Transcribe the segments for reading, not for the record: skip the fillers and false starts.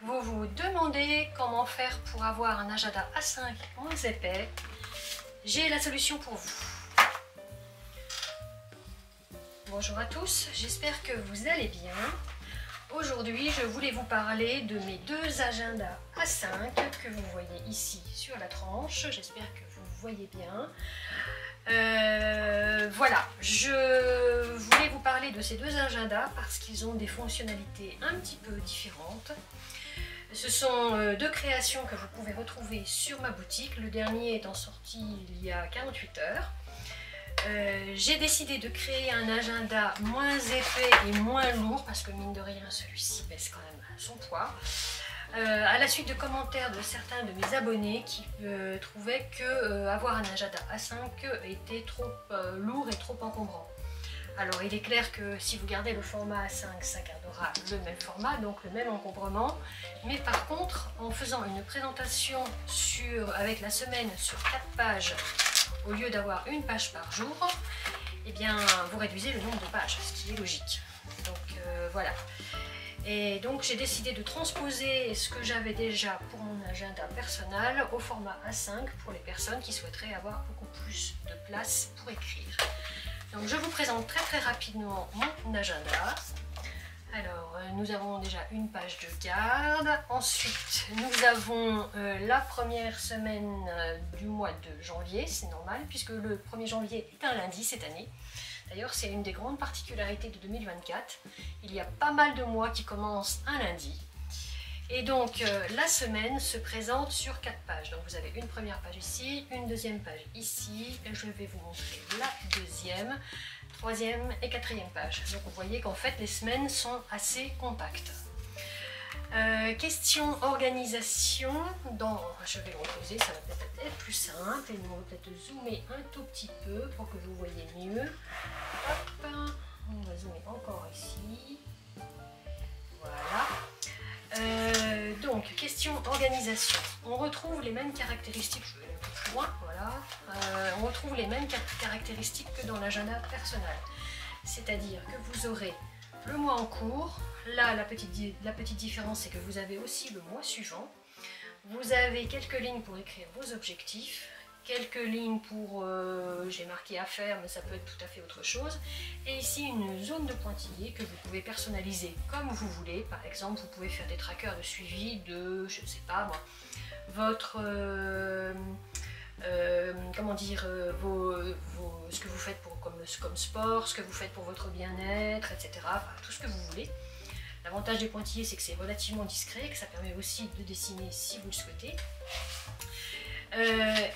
Vous vous demandez comment faire pour avoir un agenda A5 moins épais. J'ai la solution pour vous. Bonjour à tous, j'espère que vous allez bien. Aujourd'hui, je voulais vous parler de mes deux agendas A5 que vous voyez ici sur la tranche. J'espère que vous voyez bien. Voilà, je voulais vous parler de ces deux agendas parce qu'ils ont des fonctionnalités un petit peu différentes. Ce sont deux créations que vous pouvez retrouver sur ma boutique. Le dernier étant sorti il y a 48 heures. J'ai décidé de créer un agenda moins épais et moins lourd parce que mine de rien celui-ci pèse quand même son poids. À la suite de commentaires de certains de mes abonnés qui trouvaient que avoir un agenda A5 était trop lourd et trop encombrant. Alors il est clair que si vous gardez le format A5, ça gardera le même format, donc le même encombrement. Mais par contre, en faisant une présentation avec la semaine sur 4 pages, au lieu d'avoir une page par jour, eh bien vous réduisez le nombre de pages, ce qui est logique. Donc voilà. Et donc j'ai décidé de transposer ce que j'avais déjà pour mon agenda personnel au format A5 pour les personnes qui souhaiteraient avoir beaucoup plus de place pour écrire. Donc je vous présente très rapidement mon agenda. Alors nous avons déjà une page de garde. Ensuite nous avons la première semaine du mois de janvier, c'est normal puisque le 1er janvier est un lundi cette année. D'ailleurs c'est une des grandes particularités de 2024. Il y a pas mal de mois qui commencent un lundi. Et donc la semaine se présente sur 4 pages. Donc vous avez une première page ici, une deuxième page ici, et je vais vous montrer la deuxième, troisième et quatrième page. Donc vous voyez qu'en fait les semaines sont assez compactes. Question organisation, je vais le reposer, ça va peut-être être plus simple et on va peut-être zoomer un tout petit peu pour que vous voyez mieux. Hop, on va zoomer encore ici. Voilà. Donc, question organisation. On retrouve les mêmes caractéristiques, je vais aller un peu plus loin, voilà. On retrouve les mêmes caractéristiques que dans l'agenda personnel. C'est-à-dire que vous aurez le mois en cours. Là, la petite différence, c'est que vous avez aussi le mois suivant. Vous avez quelques lignes pour écrire vos objectifs. Quelques lignes pour, j'ai marqué à faire, mais ça peut être tout à fait autre chose. Et ici, une zone de pointillés que vous pouvez personnaliser comme vous voulez. Par exemple, vous pouvez faire des trackers de suivi de, je ne sais pas moi, votre, comment dire, ce que vous faites comme sport, ce que vous faites pour votre bien-être, etc. Enfin, tout ce que vous voulez. L'avantage des pointillés, c'est que c'est relativement discret, que ça permet aussi de dessiner si vous le souhaitez.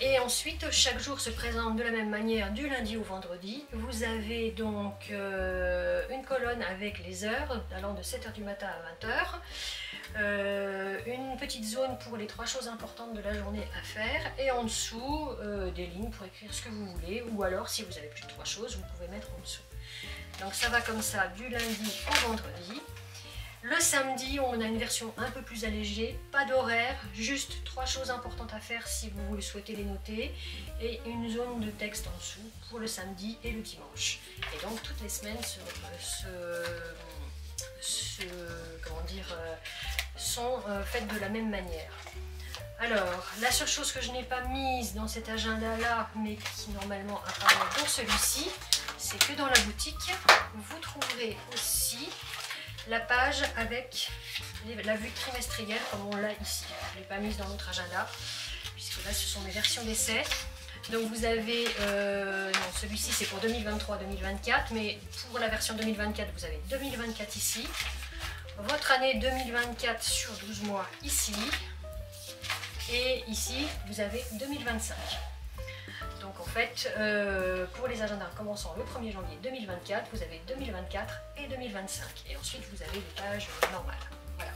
Et ensuite, chaque jour se présente de la même manière du lundi au vendredi. Vous avez donc une colonne avec les heures, allant de 7 h du matin à 20 h. Une petite zone pour les 3 choses importantes de la journée à faire. Et en dessous, des lignes pour écrire ce que vous voulez. Ou alors, si vous avez plus de 3 choses, vous pouvez mettre en dessous. Donc ça va comme ça du lundi au vendredi. Le samedi, on a une version un peu plus allégée, pas d'horaire, juste 3 choses importantes à faire si vous souhaitez les noter et une zone de texte en dessous pour le samedi et le dimanche. Et donc toutes les semaines sont faites de la même manière. Alors, la seule chose que je n'ai pas mise dans cet agenda-là, mais qui normalement apparaît dans celui-ci, c'est que dans la boutique, vous trouverez aussi la page avec la vue trimestrielle comme on l'a ici. Je ne l'ai pas mise dans notre agenda puisque là ce sont mes versions d'essai. Donc vous avez, non celui-ci c'est pour 2023-2024 mais pour la version 2024 vous avez 2024 ici. Votre année 2024 sur 12 mois ici. Et ici vous avez 2025. Donc en fait, pour les agendas commençant le 1er janvier 2024, vous avez 2024 et 2025. Et ensuite, vous avez les pages normales. Voilà.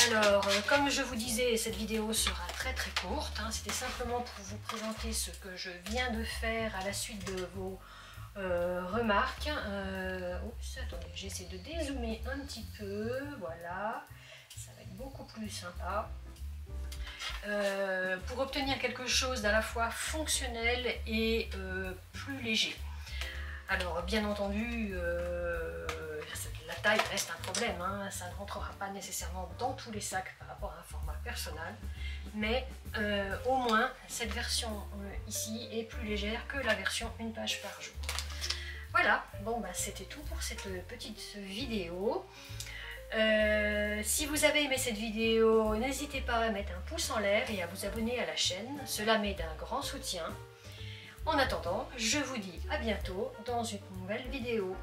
Alors, comme je vous disais, cette vidéo sera très courte. Hein. C'était simplement pour vous présenter ce que je viens de faire à la suite de vos remarques. Oups, attendez, j'essaie de dézoomer un petit peu. Voilà, ça va être beaucoup plus sympa. Pour obtenir quelque chose d'à la fois fonctionnel et plus léger. Alors bien entendu, la taille reste un problème, hein. Ça ne rentrera pas nécessairement dans tous les sacs par rapport à un format personnel, mais au moins cette version ici est plus légère que la version 1 page par jour. Voilà, bon bah c'était tout pour cette petite vidéo. Si vous avez aimé cette vidéo, n'hésitez pas à mettre un pouce en l'air et à vous abonner à la chaîne, cela m'aide d'un grand soutien. En attendant, je vous dis à bientôt dans une nouvelle vidéo.